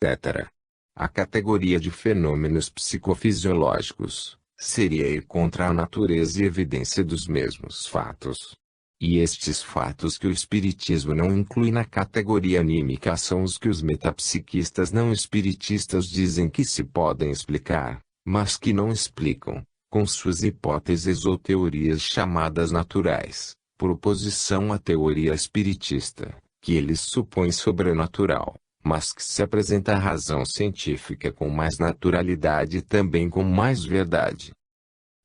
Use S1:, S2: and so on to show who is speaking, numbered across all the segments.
S1: etc. A categoria de fenômenos psicofisiológicos seria ir contra a natureza e evidência dos mesmos fatos. E estes fatos que o espiritismo não inclui na categoria anímica são os que os metapsiquistas não espiritistas dizem que se podem explicar, mas que não explicam, com suas hipóteses ou teorias chamadas naturais, por oposição à teoria espiritista, que eles supõem sobrenatural, mas que se apresenta a razão científica com mais naturalidade e também com mais verdade.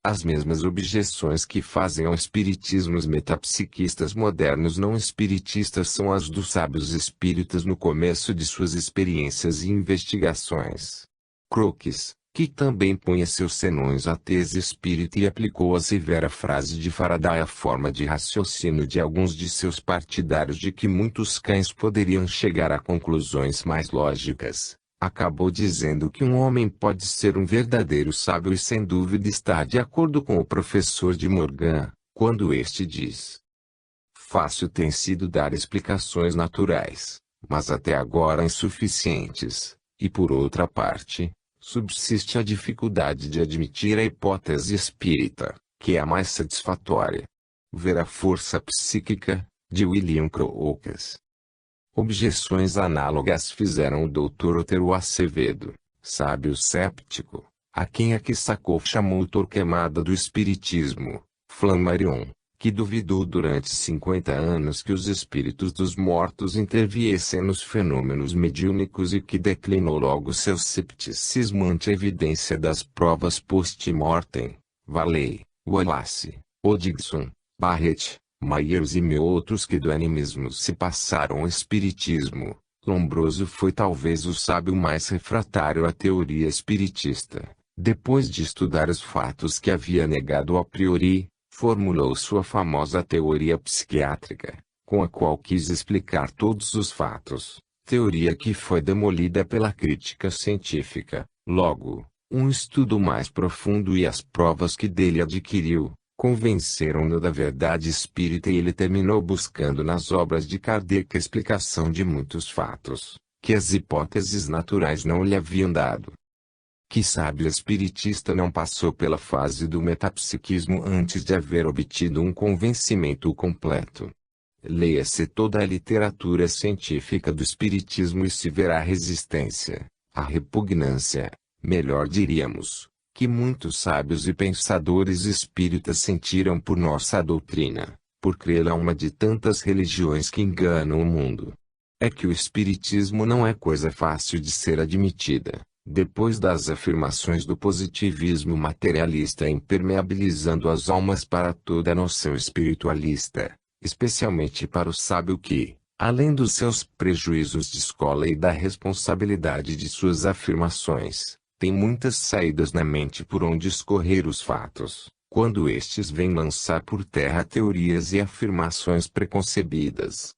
S1: As mesmas objeções que fazem ao espiritismo os metapsiquistas modernos não espiritistas são as dos sábios espíritas no começo de suas experiências e investigações. Crookes, que também punha seus senões à tese espírita e aplicou a severa frase de Faraday à forma de raciocínio de alguns de seus partidários de que muitos cães poderiam chegar a conclusões mais lógicas, acabou dizendo que um homem pode ser um verdadeiro sábio e sem dúvida está de acordo com o professor de Morgan, quando este diz: fácil tem sido dar explicações naturais, mas até agora insuficientes, e por outra parte, subsiste a dificuldade de admitir a hipótese espírita, que é a mais satisfatória. Ver a força psíquica, de William Crookes. Objeções análogas fizeram o Dr. Otero Acevedo, sábio céptico, a quem a Kissakov chamou o Torquemada do Espiritismo, Flammarion, que duvidou durante 50 anos que os espíritos dos mortos interviessem nos fenômenos mediúnicos e que declinou logo seu cepticismo ante a evidência das provas post-mortem. Valley, Wallace, Hodgson, Barrett, Myers e mil outros que do animismo se passaram ao espiritismo. Lombroso foi talvez o sábio mais refratário à teoria espiritista. Depois de estudar os fatos que havia negado a priori, formulou sua famosa teoria psiquiátrica, com a qual quis explicar todos os fatos, teoria que foi demolida pela crítica científica. Logo, um estudo mais profundo e as provas que dele adquiriu, convenceram-no da verdade espírita e ele terminou buscando nas obras de Kardec a explicação de muitos fatos, que as hipóteses naturais não lhe haviam dado. Que sábio espiritista não passou pela fase do metapsiquismo antes de haver obtido um convencimento completo? Leia-se toda a literatura científica do espiritismo e se verá a resistência, a repugnância, melhor diríamos, que muitos sábios e pensadores espíritas sentiram por nossa doutrina, por crê-la uma de tantas religiões que enganam o mundo. É que o espiritismo não é coisa fácil de ser admitida, depois das afirmações do positivismo materialista impermeabilizando as almas para toda a noção espiritualista, especialmente para o sábio que, além dos seus prejuízos de escola e da responsabilidade de suas afirmações, tem muitas saídas na mente por onde escorrer os fatos, quando estes vêm lançar por terra teorias e afirmações preconcebidas.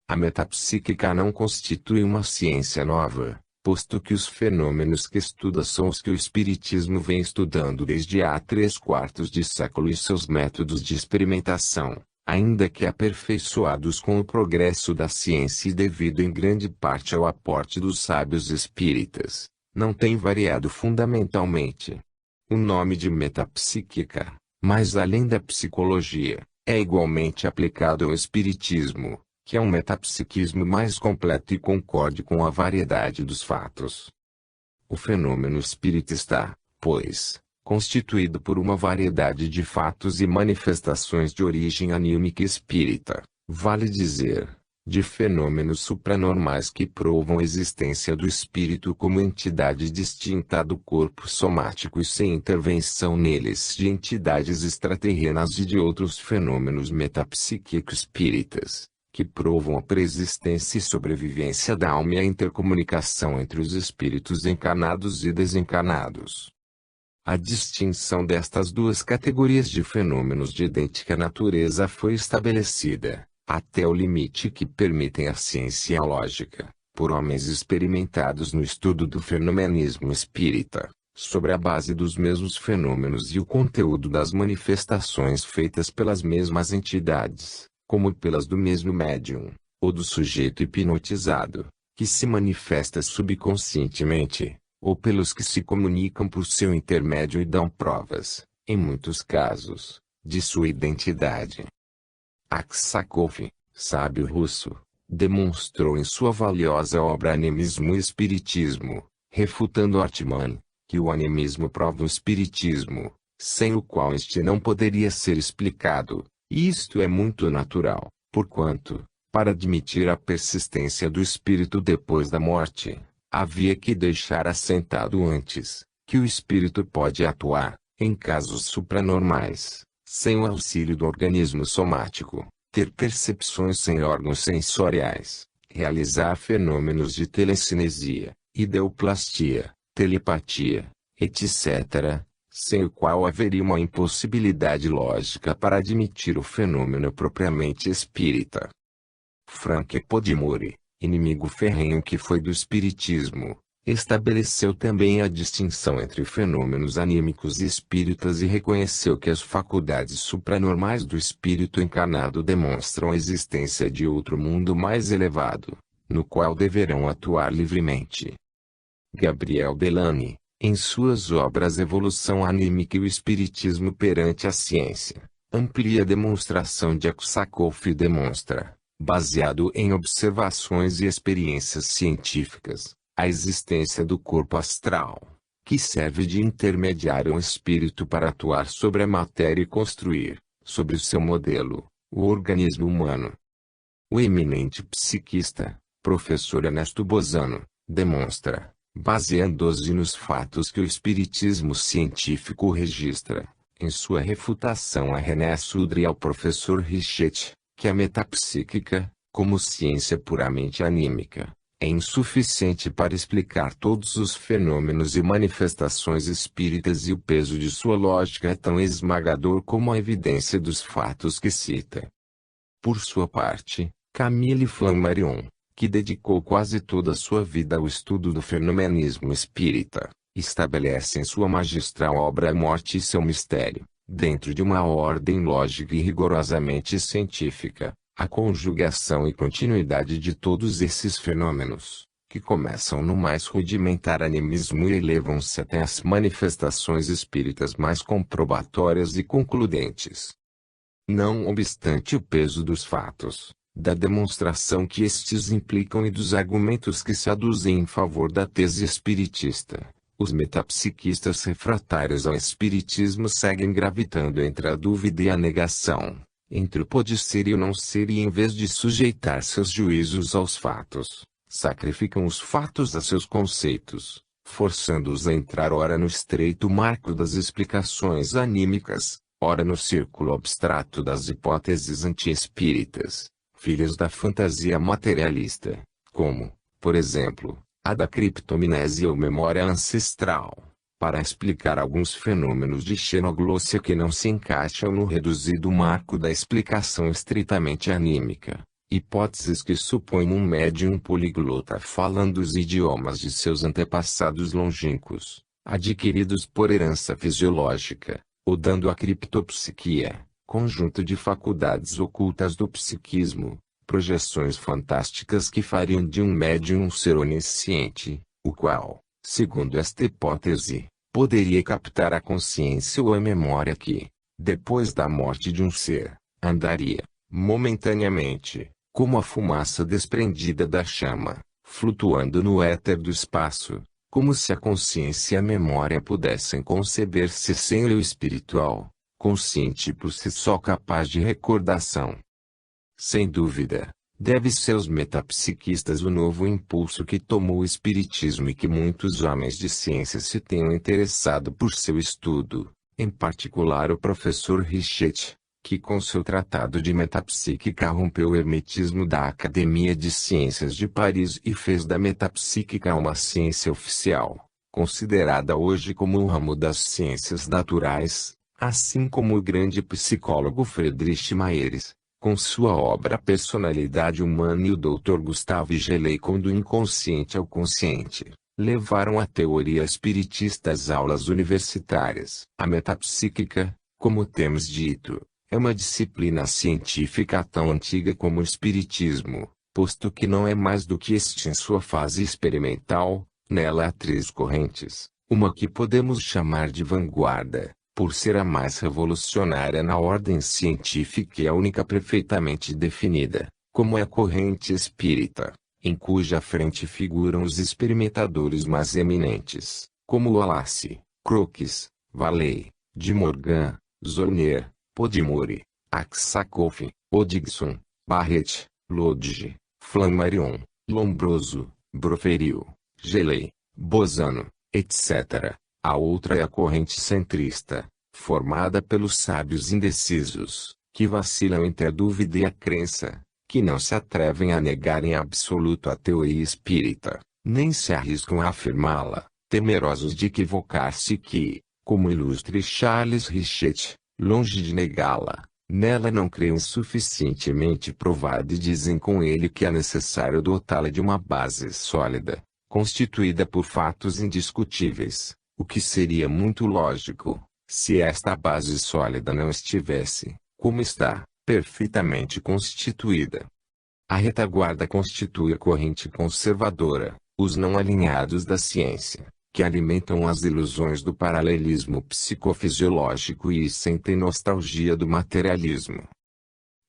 S1: A metapsíquica não constitui uma ciência nova, posto que os fenômenos que estuda são os que o espiritismo vem estudando desde há 3/4 de século e seus métodos de experimentação, ainda que aperfeiçoados com o progresso da ciência e devido em grande parte ao aporte dos sábios espíritas, não têm variado fundamentalmente. O nome de metapsíquica, mas além da psicologia, é igualmente aplicado ao espiritismo, que é um metapsiquismo mais completo e concorde com a variedade dos fatos. O fenômeno espírita está, pois, constituído por uma variedade de fatos e manifestações de origem anímica espírita, vale dizer, de fenômenos supranormais que provam a existência do espírito como entidade distinta do corpo somático e sem intervenção neles de entidades extraterrenas e de outros fenômenos metapsíquicos espíritas, que provam a preexistência e sobrevivência da alma e a intercomunicação entre os espíritos encarnados e desencarnados. A distinção destas duas categorias de fenômenos de idêntica natureza foi estabelecida, até o limite que permitem a ciência e a lógica, por homens experimentados no estudo do fenomenismo espírita, sobre a base dos mesmos fenômenos e o conteúdo das manifestações feitas pelas mesmas entidades, como pelas do mesmo médium, ou do sujeito hipnotizado, que se manifesta subconscientemente, ou pelos que se comunicam por seu intermédio e dão provas, em muitos casos, de sua identidade. Aksakov, sábio russo, demonstrou em sua valiosa obra Animismo e Espiritismo, refutando Hartmann, que o animismo prova o espiritismo, sem o qual este não poderia ser explicado, e isto é muito natural, porquanto, para admitir a persistência do espírito depois da morte, havia que deixar assentado antes, que o espírito pode atuar, em casos supranormais, sem o auxílio do organismo somático, ter percepções sem órgãos sensoriais, realizar fenômenos de telecinesia, ideoplastia, telepatia, etc., sem o qual haveria uma impossibilidade lógica para admitir o fenômeno propriamente espírita. Frank Podimori, inimigo ferrenho que foi do espiritismo, estabeleceu também a distinção entre fenômenos anímicos e espíritas e reconheceu que as faculdades supranormais do espírito encarnado demonstram a existência de outro mundo mais elevado, no qual deverão atuar livremente. Gabriel Delany, em suas obras Evolução Anímica e o Espiritismo perante a Ciência, amplia a demonstração de Aksakov e demonstra, baseado em observações e experiências científicas, a existência do corpo astral, que serve de intermediário ao espírito para atuar sobre a matéria e construir, sobre o seu modelo, o organismo humano. O eminente psiquista, professor Ernesto Bozano, demonstra, baseando-se nos fatos que o espiritismo científico registra, em sua refutação a René Sudre e ao professor Richet, que a metapsíquica, como ciência puramente anímica, é insuficiente para explicar todos os fenômenos e manifestações espíritas e o peso de sua lógica é tão esmagador como a evidência dos fatos que cita. Por sua parte, Camille Flammarion, que dedicou quase toda a sua vida ao estudo do fenomenismo espírita, estabelece em sua magistral obra A Morte e seu Mistério, dentro de uma ordem lógica e rigorosamente científica, a conjugação e continuidade de todos esses fenômenos, que começam no mais rudimentar animismo e elevam-se até as manifestações espíritas mais comprobatórias e concludentes. Não obstante o peso dos fatos, da demonstração que estes implicam e dos argumentos que se aduzem em favor da tese espiritista, os metapsiquistas refratários ao espiritismo seguem gravitando entre a dúvida e a negação, entre o pode ser e o não ser, e em vez de sujeitar seus juízos aos fatos, sacrificam os fatos a seus conceitos, forçando-os a entrar ora no estreito marco das explicações anímicas, ora no círculo abstrato das hipóteses anti-espíritas, filhas da fantasia materialista, como, por exemplo, a da criptomnésia ou memória ancestral, para explicar alguns fenômenos de xenoglossia que não se encaixam no reduzido marco da explicação estritamente anímica, hipóteses que supõem um médium poliglota falando os idiomas de seus antepassados longínquos, adquiridos por herança fisiológica, ou dando a criptopsiquia, conjunto de faculdades ocultas do psiquismo, projeções fantásticas que fariam de um médium um ser onisciente, o qual, segundo esta hipótese, poderia captar a consciência ou a memória que, depois da morte de um ser, andaria, momentaneamente, como a fumaça desprendida da chama, flutuando no éter do espaço, como se a consciência e a memória pudessem conceber-se sem o eu espiritual, consciente por si só capaz de recordação. Sem dúvida, deve ser aos metapsiquistas o novo impulso que tomou o espiritismo e que muitos homens de ciência se tenham interessado por seu estudo, em particular o professor Richet, que com seu tratado de metapsíquica rompeu o hermetismo da Academia de Ciências de Paris e fez da metapsíquica uma ciência oficial, considerada hoje como um ramo das ciências naturais, assim como o grande psicólogo Friedrich Myers, com sua obra Personalidade Humana, e o Dr. Gustave Gelaycon do Inconsciente ao Consciente, levaram a teoria espiritista às aulas universitárias. A metapsíquica, como temos dito, é uma disciplina científica tão antiga como o espiritismo, posto que não é mais do que este em sua fase experimental. Nela há três correntes, uma que podemos chamar de vanguarda, por ser a mais revolucionária na ordem científica e a única perfeitamente definida, como é a corrente espírita, em cuja frente figuram os experimentadores mais eminentes, como Wallace, Crookes, Valley, de Morgan, Zorner, Podimori, Aksakov, Odgson, Barrett, Lodge, Flammarion, Lombroso, Broferio, Gelei, Bosano, etc. A outra é a corrente centrista, formada pelos sábios indecisos, que vacilam entre a dúvida e a crença, que não se atrevem a negar em absoluto a teoria espírita, nem se arriscam a afirmá-la, temerosos de equivocar-se e que, como ilustre Charles Richet, longe de negá-la, nela não creem suficientemente provada e dizem com ele que é necessário dotá-la de uma base sólida, constituída por fatos indiscutíveis, o que seria muito lógico, se esta base sólida não estivesse, como está, perfeitamente constituída. A retaguarda constitui a corrente conservadora, os não alinhados da ciência, que alimentam as ilusões do paralelismo psicofisiológico e sentem nostalgia do materialismo.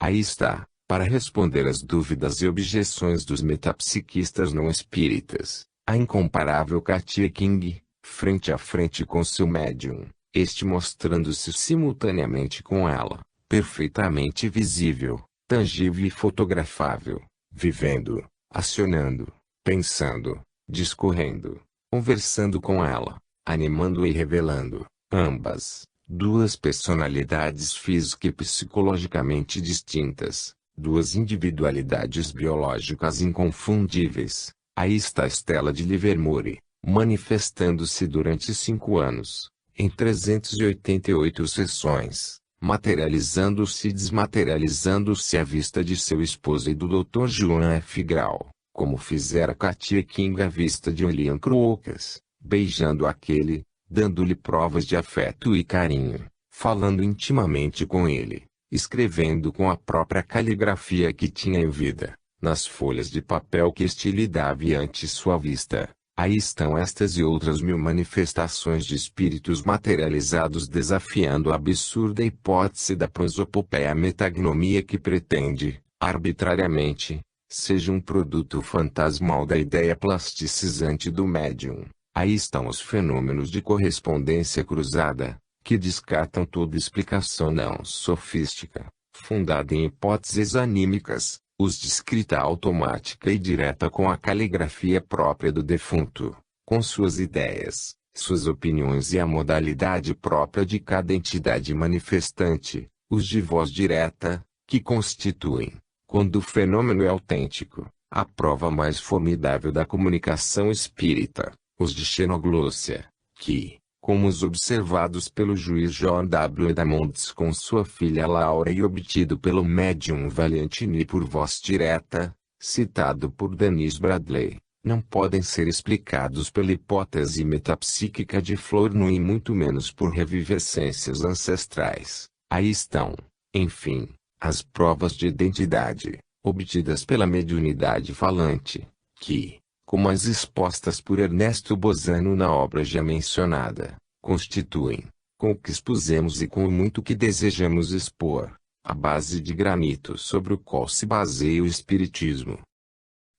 S1: Aí está, para responder às dúvidas e objeções dos metapsiquistas não espíritas, a incomparável Katia King, frente a frente com seu médium, este mostrando-se simultaneamente com ela, perfeitamente visível, tangível e fotografável, vivendo, acionando, pensando, discorrendo, conversando com ela, animando e revelando, ambas, duas personalidades física e psicologicamente distintas, duas individualidades biológicas inconfundíveis. Aí está Stella de Livermore, manifestando-se durante 5 anos, em 388 sessões, materializando-se e desmaterializando-se à vista de seu esposo e do Dr. Joan F. Grau, como fizera Katia King à vista de William Crookes, beijando aquele, dando-lhe provas de afeto e carinho, falando intimamente com ele, escrevendo com a própria caligrafia que tinha em vida, nas folhas de papel que este lhe dava ante sua vista. Aí estão estas e outras mil manifestações de espíritos materializados desafiando a absurda hipótese da prosopopeia metagnomia que pretende, arbitrariamente, seja um produto fantasmal da ideia plasticizante do médium. Aí estão os fenômenos de correspondência cruzada, que descartam toda explicação não sofística, fundada em hipóteses anímicas, os de escrita automática e direta com a caligrafia própria do defunto, com suas ideias, suas opiniões e a modalidade própria de cada entidade manifestante, os de voz direta, que constituem, quando o fenômeno é autêntico, a prova mais formidável da comunicação espírita, os de xenoglossia, que, como os observados pelo juiz John W. Edmonds com sua filha Laura e obtido pelo médium Valentini por voz direta, citado por Dennis Bradley, não podem ser explicados pela hipótese metapsíquica de Flournoy e muito menos por revivescências ancestrais. Aí estão, enfim, as provas de identidade, obtidas pela mediunidade falante, que, como as expostas por Ernesto Bosano na obra já mencionada, constituem, com o que expusemos e com o muito que desejamos expor, a base de granito sobre o qual se baseia o Espiritismo.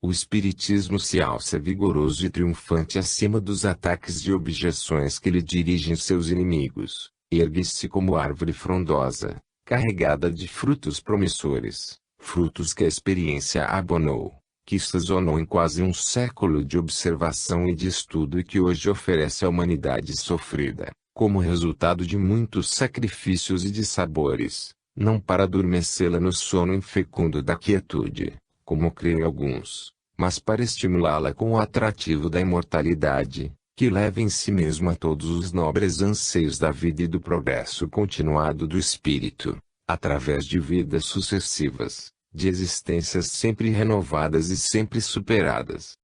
S1: O Espiritismo se alça vigoroso e triunfante acima dos ataques e objeções que lhe dirigem seus inimigos, ergue-se como árvore frondosa, carregada de frutos promissores, frutos que a experiência abonou, que sazonou em quase um século de observação e de estudo e que hoje oferece à humanidade sofrida, como resultado de muitos sacrifícios e dissabores, não para adormecê-la no sono infecundo da quietude, como creem alguns, mas para estimulá-la com o atrativo da imortalidade, que leva em si mesmo a todos os nobres anseios da vida e do progresso continuado do espírito, através de vidas sucessivas, de existências sempre renovadas e sempre superadas.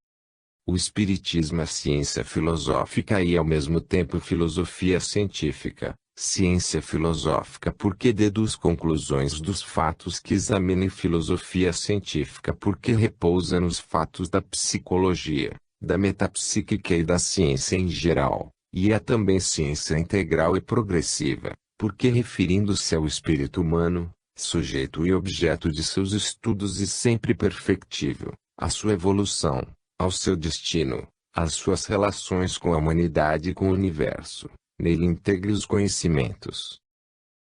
S1: O Espiritismo é ciência filosófica e ao mesmo tempo filosofia científica, Ciência filosófica porque deduz conclusões dos fatos que examina, e filosofia científica porque repousa nos fatos da psicologia, da metapsíquica e da ciência em geral, e é também ciência integral e progressiva, porque referindo-se ao espírito humano, sujeito e objeto de seus estudos e sempre perfectível, à sua evolução, ao seu destino, às suas relações com a humanidade e com o universo, nele integre os conhecimentos.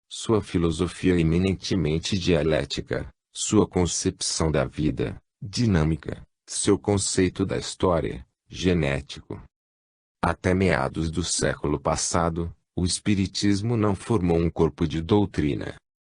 S1: Sua filosofia é eminentemente dialética, sua concepção da vida, dinâmica, seu conceito da história, genético. Até meados do século passado, o Espiritismo não formou um corpo de doutrina.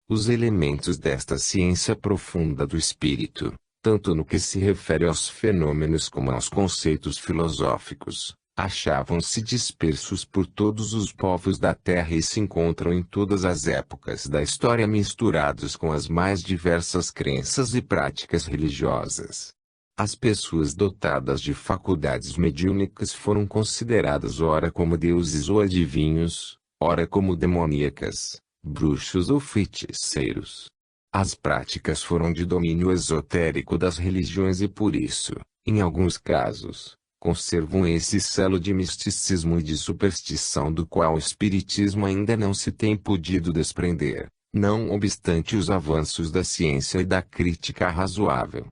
S1: Os elementos desta ciência profunda do espírito, tanto no que se refere aos fenômenos como aos conceitos filosóficos, achavam-se dispersos por todos os povos da Terra e se encontram em todas as épocas da história misturados com as mais diversas crenças e práticas religiosas. As pessoas dotadas de faculdades mediúnicas foram consideradas ora como deuses ou adivinhos, ora como demoníacas, bruxos ou feiticeiros. As práticas foram de domínio esotérico das religiões e por isso, em alguns casos, conservam esse selo de misticismo e de superstição do qual o Espiritismo ainda não se tem podido desprender, não obstante os avanços da ciência e da crítica razoável.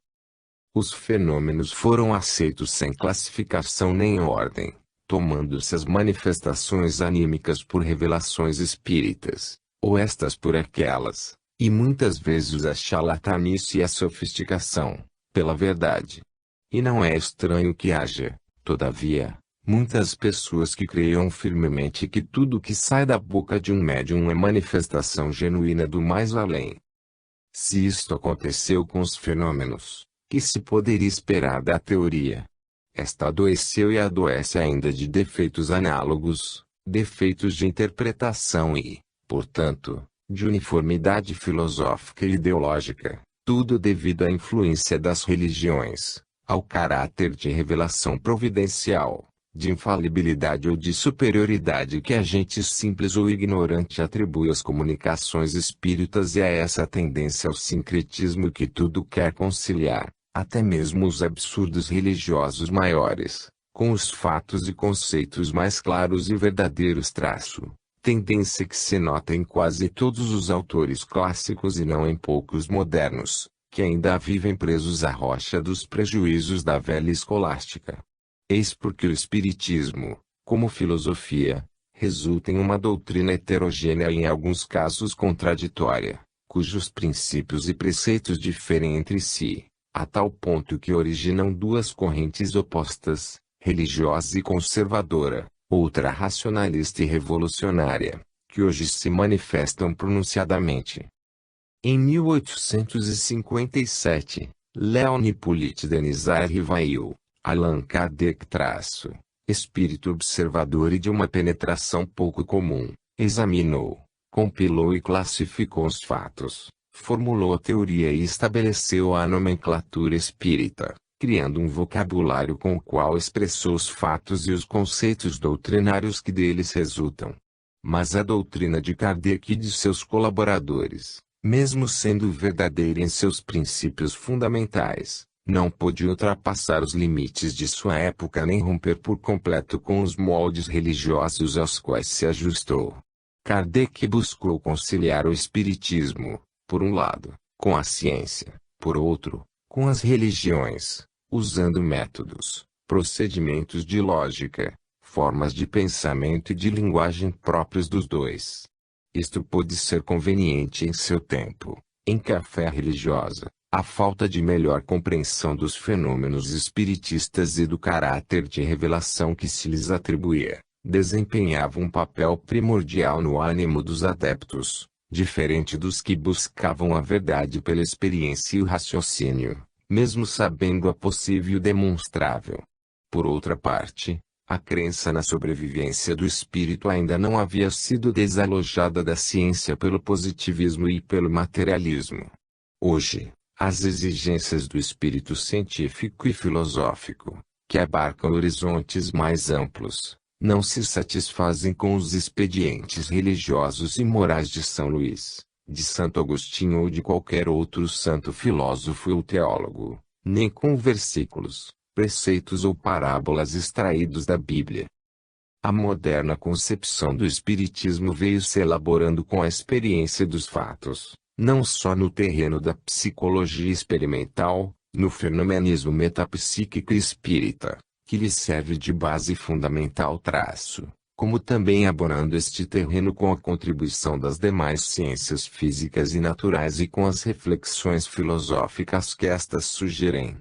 S1: Os fenômenos foram aceitos sem classificação nem ordem, tomando-se as manifestações anímicas por revelações espíritas, ou estas por aquelas, e muitas vezes a charlatanice e a sofisticação, pela verdade. E não é estranho que haja, todavia, muitas pessoas que creiam firmemente que tudo que sai da boca de um médium é manifestação genuína do mais além. Se isto aconteceu com os fenômenos, que se poderia esperar da teoria? Esta adoeceu e adoece ainda de defeitos análogos, defeitos de interpretação e, portanto, de uniformidade filosófica e ideológica, tudo devido à influência das religiões, ao caráter de revelação providencial, de infalibilidade ou de superioridade que a gente simples ou ignorante atribui às comunicações espíritas e a essa tendência ao sincretismo que tudo quer conciliar, até mesmo os absurdos religiosos maiores, com os fatos e conceitos mais claros e verdadeiros tendência que se nota em quase todos os autores clássicos e não em poucos modernos, que ainda vivem presos à rocha dos prejuízos da velha escolástica. Eis porque o Espiritismo, como filosofia, resulta em uma doutrina heterogênea e em alguns casos contraditória, cujos princípios e preceitos diferem entre si, a tal ponto que originam duas correntes opostas, religiosa e conservadora, outra racionalista e revolucionária, que hoje se manifestam pronunciadamente. Em 1857, Léon Hippolyte Denisard Rivail, Allan Kardec espírito observador e de uma penetração pouco comum, examinou, compilou e classificou os fatos, formulou a teoria e estabeleceu a nomenclatura espírita, criando um vocabulário com o qual expressou os fatos e os conceitos doutrinários que deles resultam. Mas a doutrina de Kardec e de seus colaboradores, mesmo sendo verdadeira em seus princípios fundamentais, não pôde ultrapassar os limites de sua época nem romper por completo com os moldes religiosos aos quais se ajustou. Kardec buscou conciliar o espiritismo, por um lado, com a ciência, por outro, com as religiões, usando métodos, procedimentos de lógica, formas de pensamento e de linguagem próprios dos dois. Isto pôde ser conveniente em seu tempo, em que a fé religiosa, a falta de melhor compreensão dos fenômenos espiritistas e do caráter de revelação que se lhes atribuía, desempenhava um papel primordial no ânimo dos adeptos, diferente dos que buscavam a verdade pela experiência e o raciocínio, mesmo sabendo-a possível e demonstrável. Por outra parte, a crença na sobrevivência do espírito ainda não havia sido desalojada da ciência pelo positivismo e pelo materialismo. Hoje, as exigências do espírito científico e filosófico, que abarcam horizontes mais amplos, Não se satisfazem com os expedientes religiosos e morais de São Luís, de Santo Agostinho ou de qualquer outro santo filósofo ou teólogo, nem com versículos, preceitos ou parábolas extraídos da Bíblia. A moderna concepção do Espiritismo veio se elaborando com a experiência dos fatos, não só no terreno da psicologia experimental, no fenomenismo metapsíquico espírita, que lhe serve de base fundamental traço, como também abonando este terreno com a contribuição das demais ciências físicas e naturais e com as reflexões filosóficas que estas sugerem.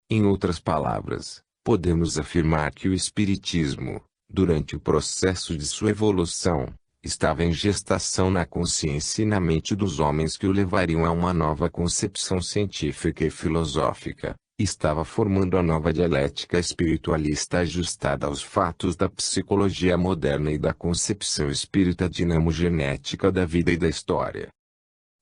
S1: Em outras palavras, podemos afirmar que o Espiritismo, durante o processo de sua evolução, estava em gestação na consciência e na mente dos homens que o levariam a uma nova concepção científica e filosófica. Estava formando a nova dialética espiritualista ajustada aos fatos da psicologia moderna e da concepção espírita dinamogenética da vida e da história.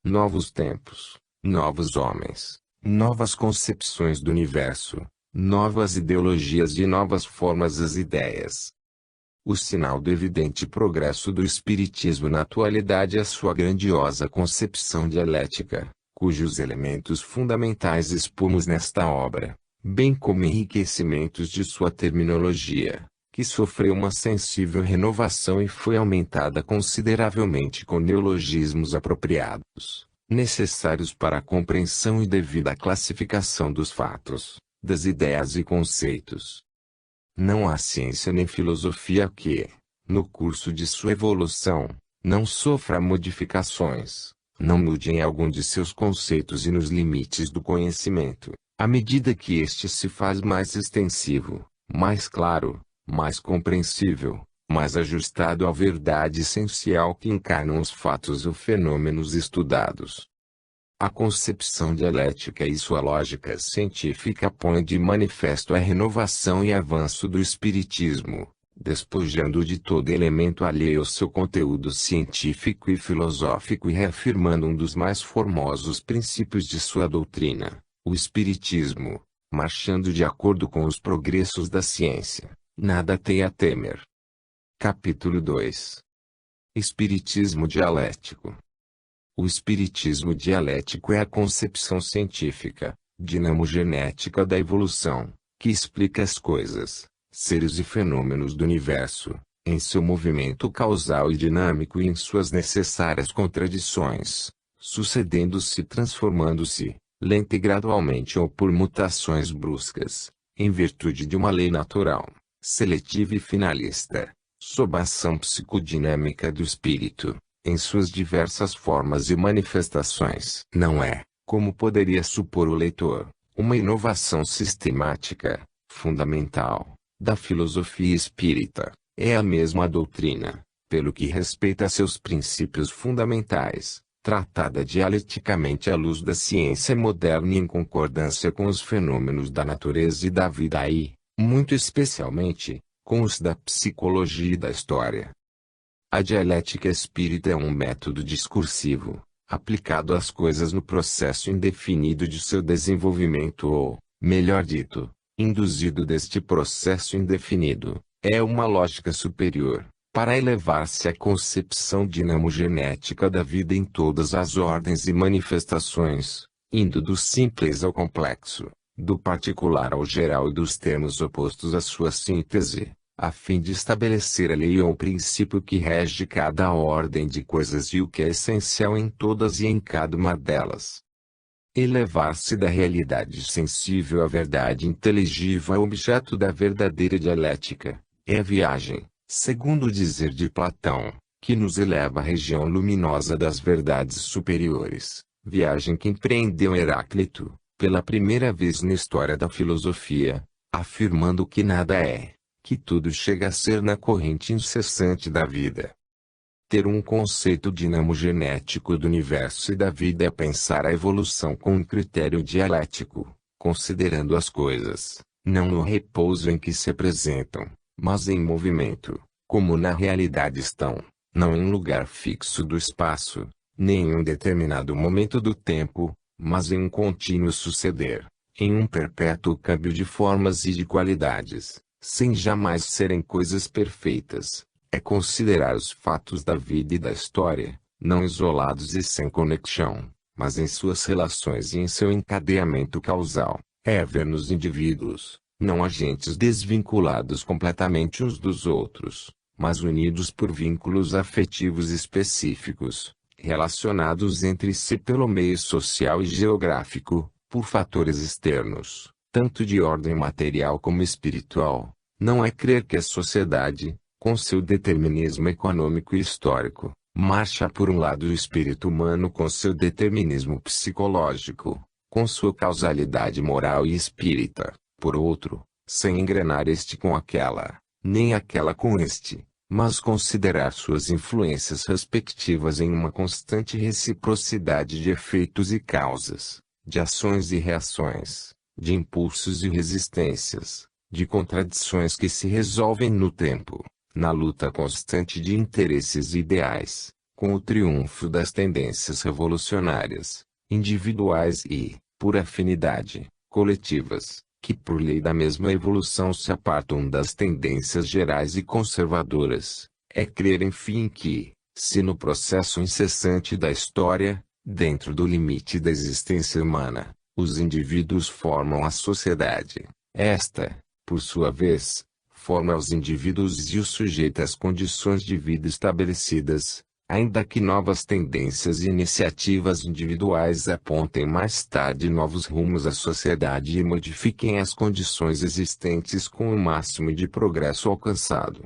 S1: Novos tempos, novos homens, novas concepções do universo, novas ideologias e novas formas das ideias. O sinal do evidente progresso do Espiritismo na atualidade é a sua grandiosa concepção dialética, cujos elementos fundamentais expomos nesta obra, bem como enriquecimentos de sua terminologia, que sofreu uma sensível renovação e foi aumentada consideravelmente com neologismos apropriados, necessários para a compreensão e devida classificação dos fatos, das ideias e conceitos. Não há ciência nem filosofia que, no curso de sua evolução, não sofra modificações, não mude em algum de seus conceitos e nos limites do conhecimento, à medida que este se faz mais extensivo, mais claro, mais compreensível, mais ajustado à verdade essencial que encarnam os fatos ou fenômenos estudados. A concepção dialética e sua lógica científica põe de manifesto a renovação e avanço do Espiritismo, despojando de todo elemento alheio ao seu conteúdo científico e filosófico e reafirmando um dos mais formosos princípios de sua doutrina, o Espiritismo, marchando de acordo com os progressos da ciência, nada tem a temer. Capítulo 2. Espiritismo dialético. O espiritismo dialético é a concepção científica, dinamogenética da evolução, que explica as coisas, seres e fenômenos do universo, em seu movimento causal e dinâmico e em suas necessárias contradições, sucedendo-se e transformando-se, lenta e gradualmente ou por mutações bruscas, em virtude de uma lei natural, seletiva e finalista, sob a ação psicodinâmica do espírito, em suas diversas formas e manifestações. Não é, como poderia supor o leitor, uma inovação sistemática, fundamental, da filosofia espírita. É a mesma doutrina, pelo que respeita a seus princípios fundamentais, tratada dialeticamente à luz da ciência moderna e em concordância com os fenômenos da natureza e da vida e, muito especialmente, com os da psicologia e da história. A dialética espírita é um método discursivo, aplicado às coisas no processo indefinido de seu desenvolvimento ou, melhor dito, induzido deste processo indefinido. É uma lógica superior, para elevar-se à concepção dinamogenética da vida em todas as ordens e manifestações, indo do simples ao complexo, do particular ao geral e dos termos opostos à sua síntese, a fim de estabelecer a lei ou o princípio que rege cada ordem de coisas e o que é essencial em todas e em cada uma delas. Elevar-se da realidade sensível à verdade inteligível é o objeto da verdadeira dialética. É a viagem, segundo o dizer de Platão, que nos eleva à região luminosa das verdades superiores, viagem que empreendeu Heráclito, pela primeira vez na história da filosofia, afirmando que nada é, que tudo chega a ser na corrente incessante da vida. Ter um conceito dinamogenético do universo e da vida é pensar a evolução com um critério dialético, considerando as coisas, não no repouso em que se apresentam, mas em movimento, como na realidade estão, não em um lugar fixo do espaço, nem em um determinado momento do tempo, mas em um contínuo suceder, em um perpétuo câmbio de formas e de qualidades, sem jamais serem coisas perfeitas, é considerar os fatos da vida e da história, não isolados e sem conexão, mas em suas relações e em seu encadeamento causal. É ver nos indivíduos, não agentes desvinculados completamente uns dos outros, mas unidos por vínculos afetivos específicos, relacionados entre si pelo meio social e geográfico, por fatores externos, tanto de ordem material como espiritual. Não é crer que a sociedade, com seu determinismo econômico e histórico, marcha por um lado e o espírito humano com seu determinismo psicológico, com sua causalidade moral e espírita, por outro, sem engrenar este com aquela, nem aquela com este, mas considerar suas influências respectivas em uma constante reciprocidade de efeitos e causas, de ações e reações, de impulsos e resistências, de contradições que se resolvem no tempo, na luta constante de interesses e ideais, com o triunfo das tendências revolucionárias, individuais e, por afinidade, coletivas, que por lei da mesma evolução se apartam das tendências gerais e conservadoras. É crer enfim que, se no processo incessante da história, dentro do limite da existência humana, os indivíduos formam a sociedade, esta, por sua vez, forma os indivíduos e os sujeita às condições de vida estabelecidas, ainda que novas tendências e iniciativas individuais apontem mais tarde novos rumos à sociedade e modifiquem as condições existentes com o máximo de progresso alcançado.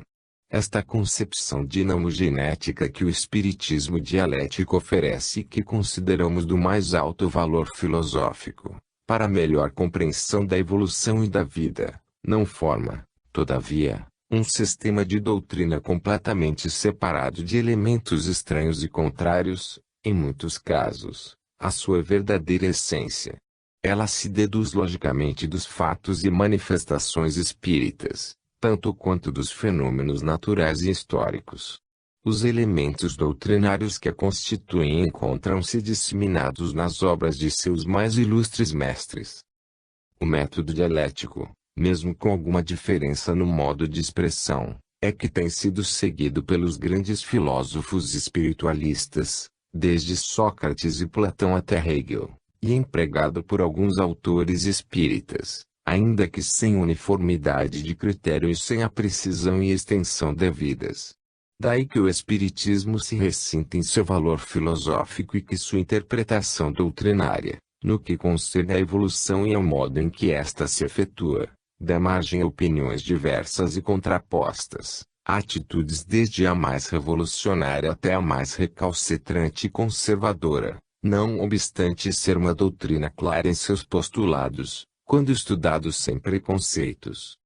S1: Esta concepção dinamogenética que o espiritismo dialético oferece e que consideramos do mais alto valor filosófico, para melhor compreensão da evolução e da vida, não forma, todavia, um sistema de doutrina completamente separado de elementos estranhos e contrários, em muitos casos, à sua verdadeira essência. Ela se deduz logicamente dos fatos e manifestações espíritas, tanto quanto dos fenômenos naturais e históricos. Os elementos doutrinários que a constituem encontram-se disseminados nas obras de seus mais ilustres mestres. O método dialético, mesmo com alguma diferença no modo de expressão, é que tem sido seguido pelos grandes filósofos espiritualistas, desde Sócrates e Platão até Hegel, e empregado por alguns autores espíritas, ainda que sem uniformidade de critério e sem a precisão e extensão devidas. Daí que o espiritismo se ressinta em seu valor filosófico e que sua interpretação doutrinária, no que concerne à evolução e ao modo em que esta se efetua, dá margem a opiniões diversas e contrapostas, a atitudes desde a mais revolucionária até a mais recalcitrante e conservadora, não obstante ser uma doutrina clara em seus postulados, quando estudado sem preconceitos.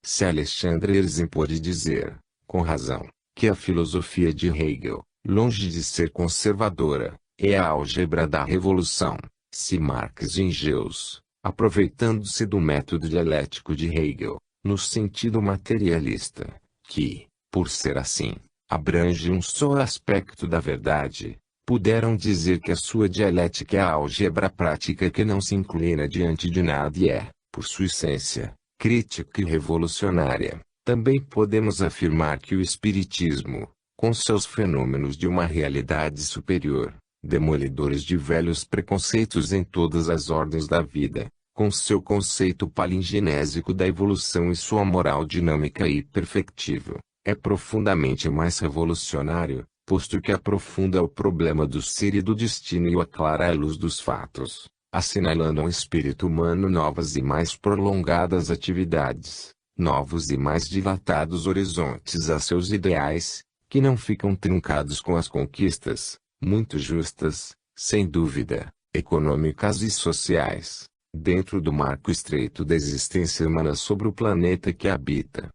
S1: Se Alexandre Herzen pôde dizer, com razão, que a filosofia de Hegel, longe de ser conservadora, é a álgebra da revolução, se Marx e Engels, aproveitando-se do método dialético de Hegel, no sentido materialista, que, por ser assim, abrange um só aspecto da verdade, puderam dizer que a sua dialética é a álgebra prática que não se inclina diante de nada e é, por sua essência, crítica e revolucionária. Também podemos afirmar que o espiritismo, com seus fenômenos de uma realidade superior, demolidores de velhos preconceitos em todas as ordens da vida, com seu conceito palingenésico da evolução e sua moral dinâmica e perfectível, é profundamente mais revolucionário, posto que aprofunda o problema do ser e do destino e o aclara à luz dos fatos, assinalando ao espírito humano novas e mais prolongadas atividades, novos e mais dilatados horizontes a seus ideais, que não ficam truncados com as conquistas, muito justas, sem dúvida, econômicas e sociais, dentro do marco estreito da existência humana sobre o planeta que habita.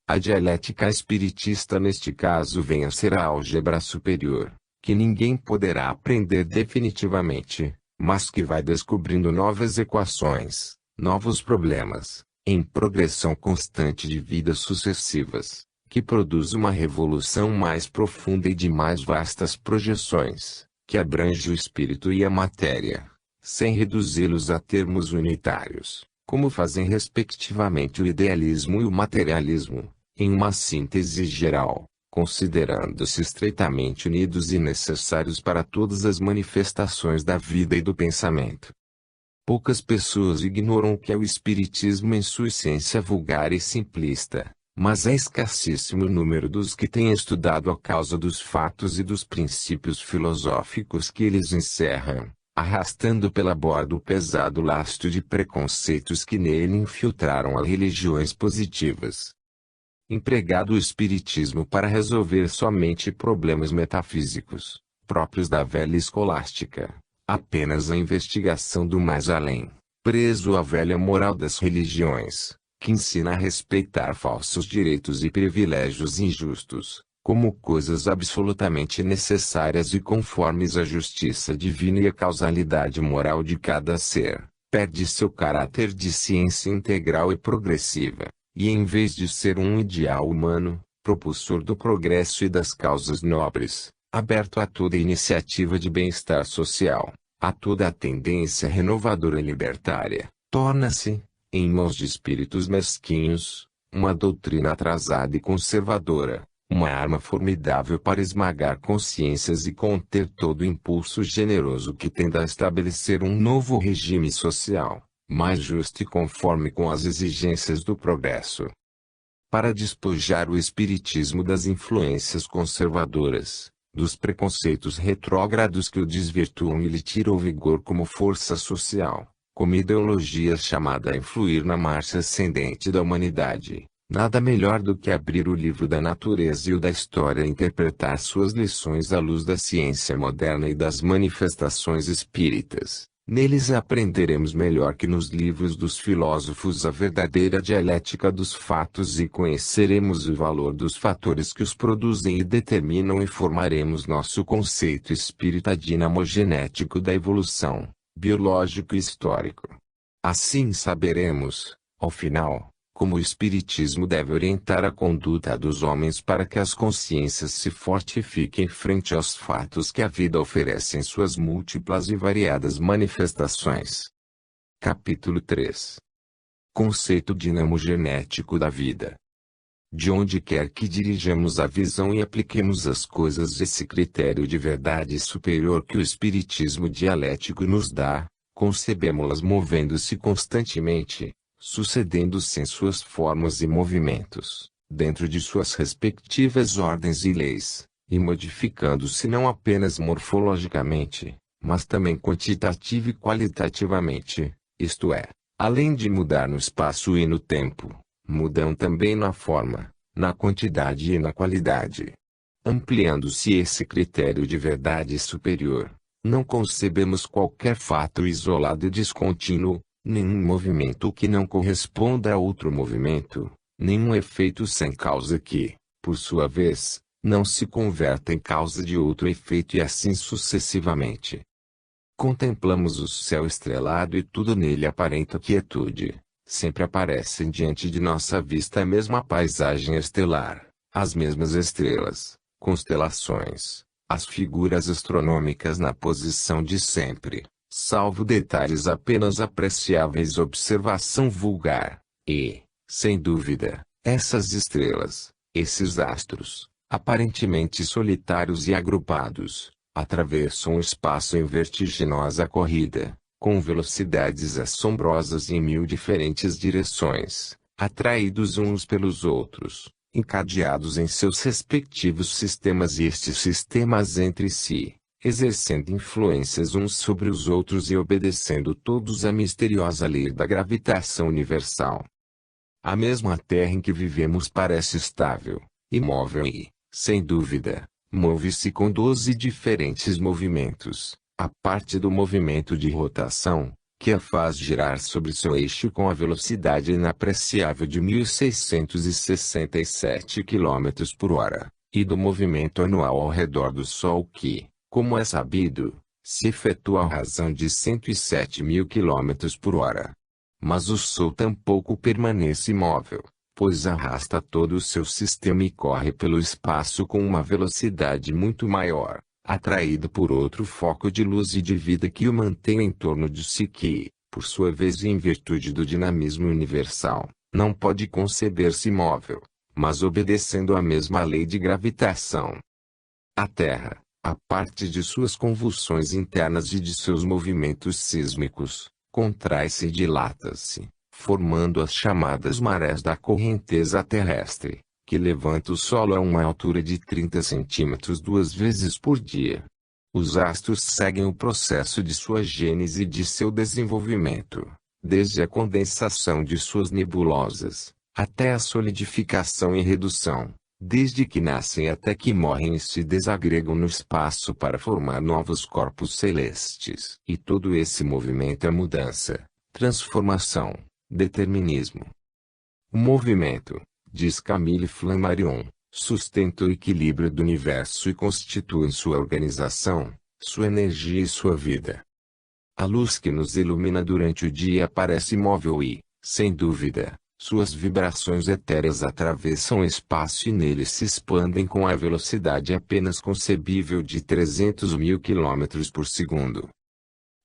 S1: A dialética espiritista neste caso vem a ser a álgebra superior, que ninguém poderá aprender definitivamente, mas que vai descobrindo novas equações, novos problemas, em progressão constante de vidas sucessivas, que produz uma revolução mais profunda e de mais vastas projeções, que abrange o espírito e a matéria, sem reduzi-los a termos unitários, como fazem respectivamente o idealismo e o materialismo, em uma síntese geral, considerando-se estreitamente unidos e necessários para todas as manifestações da vida e do pensamento. Poucas pessoas ignoram o que é o espiritismo em sua essência vulgar e simplista, mas é escassíssimo o número dos que têm estudado a causa dos fatos e dos princípios filosóficos que eles encerram, arrastando pela borda o pesado lastro de preconceitos que nele infiltraram as religiões positivas. Empregado o espiritismo para resolver somente problemas metafísicos, próprios da velha escolástica, apenas a investigação do mais além, preso à velha moral das religiões, que ensina a respeitar falsos direitos e privilégios injustos, como coisas absolutamente necessárias e conformes à justiça divina e à causalidade moral de cada ser, perde seu caráter de ciência integral e progressiva, e em vez de ser um ideal humano, propulsor do progresso e das causas nobres, aberto a toda iniciativa de bem-estar social, a toda a tendência renovadora e libertária, torna-se, em mãos de espíritos mesquinhos, uma doutrina atrasada e conservadora, uma arma formidável para esmagar consciências e conter todo o impulso generoso que tenda a estabelecer um novo regime social, mais justo e conforme com as exigências do progresso. Para despojar o espiritismo das influências conservadoras, dos preconceitos retrógrados que o desvirtuam e lhe tiram o vigor como força social, como ideologia chamada a influir na marcha ascendente da humanidade, nada melhor do que abrir o livro da natureza e o da história e interpretar suas lições à luz da ciência moderna e das manifestações espíritas. Neles aprenderemos melhor que nos livros dos filósofos a verdadeira dialética dos fatos e conheceremos o valor dos fatores que os produzem e determinam e formaremos nosso conceito espírita dinamogenético da evolução, biológico e histórico. Assim saberemos, ao final, como o espiritismo deve orientar a conduta dos homens para que as consciências se fortifiquem frente aos fatos que a vida oferece em suas múltiplas e variadas manifestações. Capítulo 3. Conceito dinamogenético da vida. De onde quer que dirijamos a visão e apliquemos as coisas, esse critério de verdade superior que o espiritismo dialético nos dá, concebemo-las movendo-se constantemente, sucedendo-se em suas formas e movimentos, dentro de suas respectivas ordens e leis, e modificando-se não apenas morfologicamente, mas também quantitativa e qualitativamente, isto é, além de mudar no espaço e no tempo, mudam também na forma, na quantidade e na qualidade. Ampliando-se esse critério de verdade superior, não concebemos qualquer fato isolado e descontínuo, nenhum movimento que não corresponda a outro movimento, nenhum efeito sem causa que, por sua vez, não se converta em causa de outro efeito e assim sucessivamente. Contemplamos o céu estrelado e tudo nele aparenta quietude. Sempre aparecem diante de nossa vista a mesma paisagem estelar, as mesmas estrelas, constelações, as figuras astronômicas na posição de sempre, salvo detalhes apenas apreciáveis observação vulgar, e, sem dúvida, essas estrelas, esses astros, aparentemente solitários e agrupados, atravessam o espaço em vertiginosa corrida, com velocidades assombrosas em 1000 diferentes direções, atraídos uns pelos outros, encadeados em seus respectivos sistemas e estes sistemas entre si, exercendo influências uns sobre os outros e obedecendo todos à misteriosa lei da gravitação universal. A mesma Terra em que vivemos parece estável, imóvel e, sem dúvida, move-se com 12 diferentes movimentos, a parte do movimento de rotação, que a faz girar sobre seu eixo com a velocidade inapreciável de 1667 km por hora, e do movimento anual ao redor do Sol que, como é sabido, se efetua à razão de 107.000 km por hora. Mas o Sol tampouco permanece imóvel, pois arrasta todo o seu sistema e corre pelo espaço com uma velocidade muito maior, atraído por outro foco de luz e de vida que o mantém em torno de si que, por sua vez e em virtude do dinamismo universal, não pode conceber-se imóvel, mas obedecendo à mesma lei de gravitação. A Terra, a parte de suas convulsões internas e de seus movimentos sísmicos, contrai-se e dilata-se, formando as chamadas marés da correnteza terrestre, que levanta o solo a uma altura de 30 centímetros 2 vezes por dia. Os astros seguem o processo de sua gênese e de seu desenvolvimento, desde a condensação de suas nebulosas, até a solidificação e redução, desde que nascem até que morrem e se desagregam no espaço para formar novos corpos celestes. E todo esse movimento é mudança, transformação, determinismo. O movimento, diz Camille Flammarion, sustenta o equilíbrio do universo e constitui sua organização, sua energia e sua vida. A luz que nos ilumina durante o dia parece imóvel e, sem dúvida, suas vibrações etéreas atravessam o espaço e nele se expandem com a velocidade apenas concebível de 300.000 km por segundo.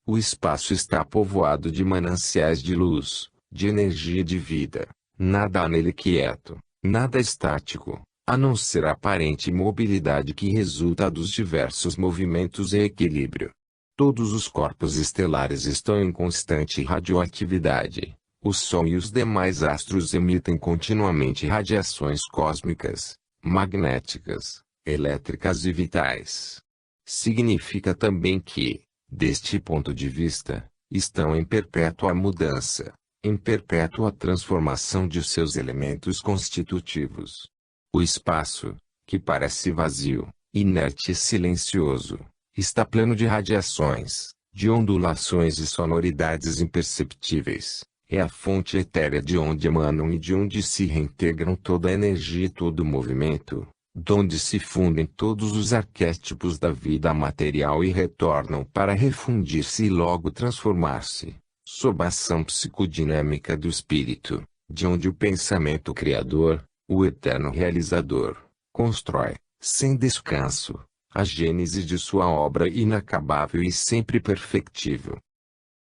S1: O espaço está povoado de mananciais de luz, de energia e de vida. Nada há nele quieto, nada estático, a não ser a aparente mobilidade que resulta dos diversos movimentos e equilíbrio. Todos os corpos estelares estão em constante radioatividade. O Sol e os demais astros emitem continuamente radiações cósmicas, magnéticas, elétricas e vitais. Significa também que, deste ponto de vista, estão em perpétua mudança, em perpétua transformação de seus elementos constitutivos. O espaço, que parece vazio, inerte e silencioso, está pleno de radiações, de ondulações e sonoridades imperceptíveis. É a fonte etérea de onde emanam e de onde se reintegram toda a energia e todo o movimento, donde se fundem todos os arquétipos da vida material e retornam para refundir-se e logo transformar-se, sob a ação psicodinâmica do espírito, de onde o pensamento criador, o eterno realizador, constrói, sem descanso, a gênese de sua obra inacabável e sempre perfectível.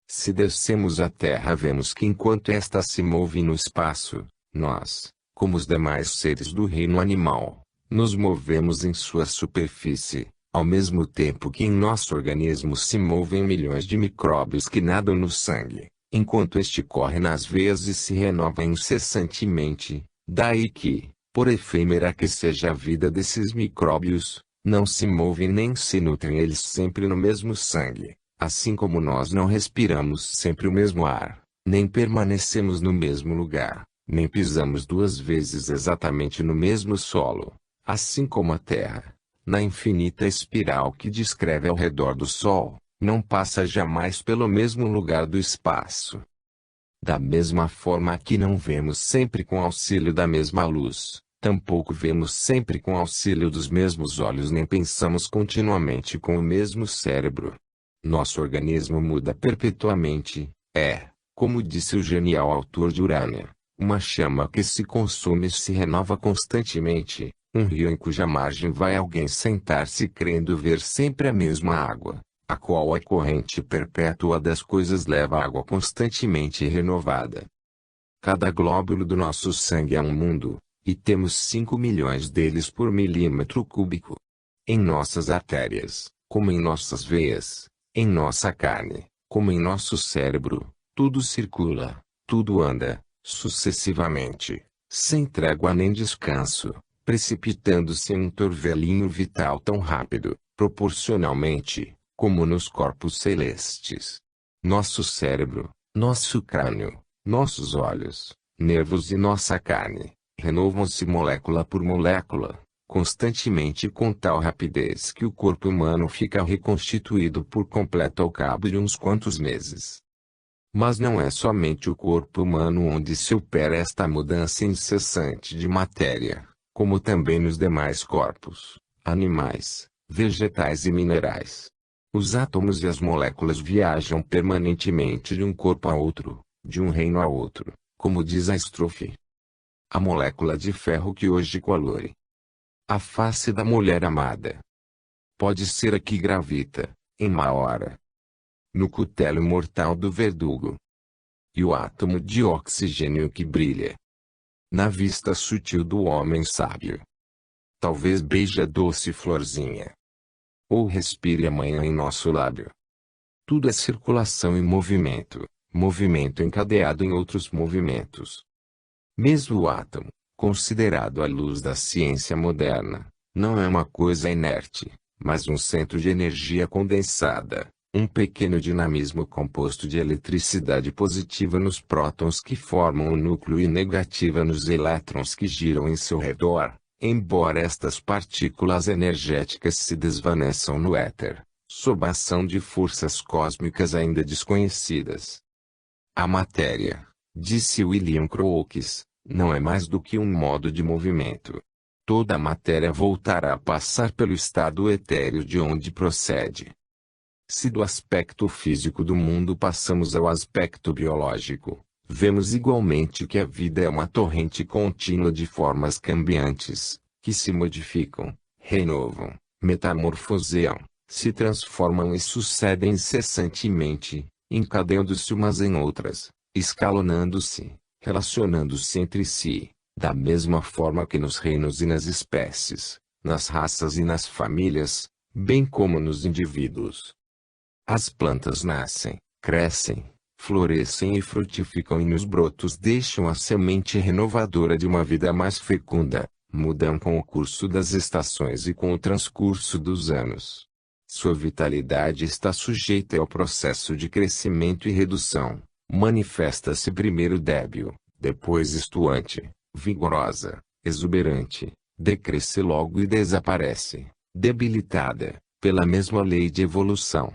S1: Se descemos a terra vemos que enquanto esta se move no espaço, nós, como os demais seres do reino animal, nos movemos em sua superfície, ao mesmo tempo que em nosso organismo se movem milhões de micróbios que nadam no sangue, enquanto este corre nas veias e se renova incessantemente. Daí que, por efêmera que seja a vida desses micróbios, não se movem nem se nutrem eles sempre no mesmo sangue. Assim como nós não respiramos sempre o mesmo ar, nem permanecemos no mesmo lugar, nem pisamos 2 vezes exatamente no mesmo solo, assim como a Terra, na infinita espiral que descreve ao redor do Sol, não passa jamais pelo mesmo lugar do espaço. Da mesma forma que não vemos sempre com auxílio da mesma luz, tampouco vemos sempre com auxílio dos mesmos olhos nem pensamos continuamente com o mesmo cérebro. Nosso organismo muda perpetuamente, como disse o genial autor de Urânia, uma chama que se consome e se renova constantemente, um rio em cuja margem vai alguém sentar-se crendo ver sempre a mesma água, a qual a corrente perpétua das coisas leva água constantemente renovada. Cada glóbulo do nosso sangue é um mundo, e temos 5 milhões deles por milímetro cúbico. Em nossas artérias, como em nossas veias, em nossa carne, como em nosso cérebro, tudo circula, tudo anda, sucessivamente, sem trégua nem descanso, precipitando-se em um torvelinho vital tão rápido, proporcionalmente, como nos corpos celestes. Nosso cérebro, nosso crânio, nossos olhos, nervos e nossa carne, renovam-se molécula por molécula, constantemente com tal rapidez que o corpo humano fica reconstituído por completo ao cabo de uns quantos meses. Mas não é somente o corpo humano onde se opera esta mudança incessante de matéria, como também nos demais corpos, animais, vegetais e minerais. Os átomos e as moléculas viajam permanentemente de um corpo a outro, de um reino a outro, como diz a estrofe. A molécula de ferro que hoje colore a face da mulher amada pode ser a que gravita, em uma hora, no cutelo mortal do verdugo, e o átomo de oxigênio que brilha na vista sutil do homem sábio. Talvez beije a doce florzinha, ou respire a manhã em nosso lábio. Tudo é circulação e movimento, movimento encadeado em outros movimentos. Mesmo o átomo, considerado à luz da ciência moderna, não é uma coisa inerte, mas um centro de energia condensada, um pequeno dinamismo composto de eletricidade positiva nos prótons que formam o núcleo e negativa nos elétrons que giram em seu redor, embora estas partículas energéticas se desvaneçam no éter, sob a ação de forças cósmicas ainda desconhecidas. A matéria, disse William Crookes, não é mais do que um modo de movimento. Toda a matéria voltará a passar pelo estado etéreo de onde procede. Se do aspecto físico do mundo passamos ao aspecto biológico, vemos igualmente que a vida é uma torrente contínua de formas cambiantes, que se modificam, renovam, metamorfoseam, se transformam e sucedem incessantemente, encadeando-se umas em outras, escalonando-se, relacionando-se entre si, da mesma forma que nos reinos e nas espécies, nas raças e nas famílias, bem como nos indivíduos. As plantas nascem, crescem, florescem e frutificam e nos brotos deixam a semente renovadora de uma vida mais fecunda, mudam com o curso das estações e com o transcurso dos anos. Sua vitalidade está sujeita ao processo de crescimento e redução, manifesta-se primeiro débil, depois estuante, vigorosa, exuberante, decresce logo e desaparece, debilitada, pela mesma lei de evolução.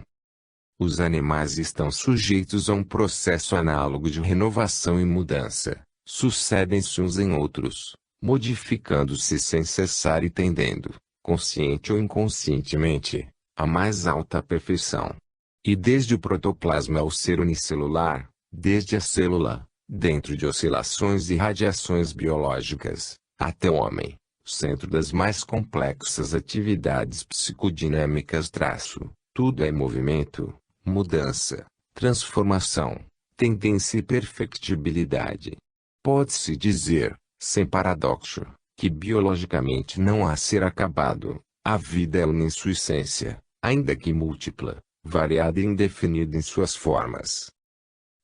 S1: Os animais estão sujeitos a um processo análogo de renovação e mudança, sucedem-se uns em outros, modificando-se sem cessar e tendendo, consciente ou inconscientemente, à mais alta perfeição. E desde o protoplasma ao ser unicelular, desde a célula, dentro de oscilações e radiações biológicas, até o homem, centro das mais complexas atividades psicodinâmicas. Tudo é movimento, mudança, transformação, tendência e perfectibilidade. Pode-se dizer, sem paradoxo, que biologicamente não há ser acabado, a vida é una em sua essência, ainda que múltipla, variada e indefinida em suas formas.